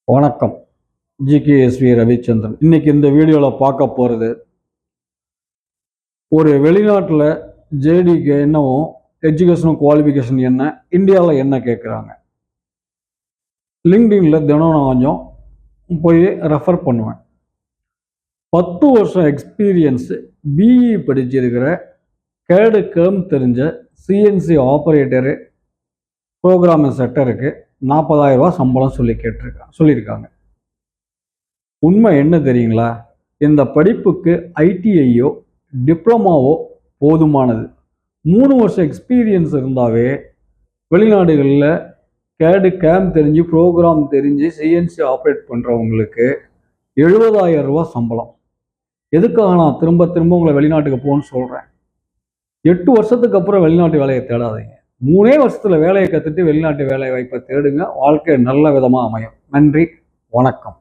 வணக்கம். ஜிகேஎஸ்வி ரவிச்சந்திரன். இன்னைக்கு இந்த வீடியோவில் பார்க்க போகிறது, ஒரு வெளிநாட்டில் ஜேடிக்கு என்னவும் எஜுகேஷனும் குவாலிஃபிகேஷன் என்ன, இந்தியாவில் என்ன கேட்குறாங்க. லிங்க்டின்ல தினம் நான் கொஞ்சம் போய் ரெஃபர் பண்ணுவேன். 10 வருஷம் எக்ஸ்பீரியன்ஸ், பிஇ படிச்சிருக்கிற, கேடு கேம் தெரிஞ்ச சிஎன்சி ஆப்ரேட்டரு, ப்ரோக்ராமிங் செக்டருக்கு 40,000 ரூபா சம்பளம் சொல்லியிருக்காங்க. உண்மை என்ன தெரியுங்களா? இந்த படிப்புக்கு ஐடிஐயோ டிப்ளமாவோ போதுமானது. 3 வருஷம் எக்ஸ்பீரியன்ஸ் இருந்தாவே வெளிநாடுகளில் கேம் தெரிஞ்சு, ப்ரோக்ராம் தெரிஞ்சு, சிஎன்சி ஆப்ரேட் பண்ணுறவங்களுக்கு 70,000 ரூபா சம்பளம். எதுக்காக நான் திரும்ப திரும்ப உங்களை வெளிநாட்டுக்கு போகணும்னு சொல்கிறேன்? 8 வருஷத்துக்கு அப்புறம் வெளிநாட்டு வேலையை தேடாதீங்க. 3 வருஷத்தில் வேலையை கற்றுட்டு வெளிநாட்டு வேலை வாய்ப்பை தேடுங்க. வாழ்க்கை நல்ல விதமாக அமையும். நன்றி, வணக்கம்.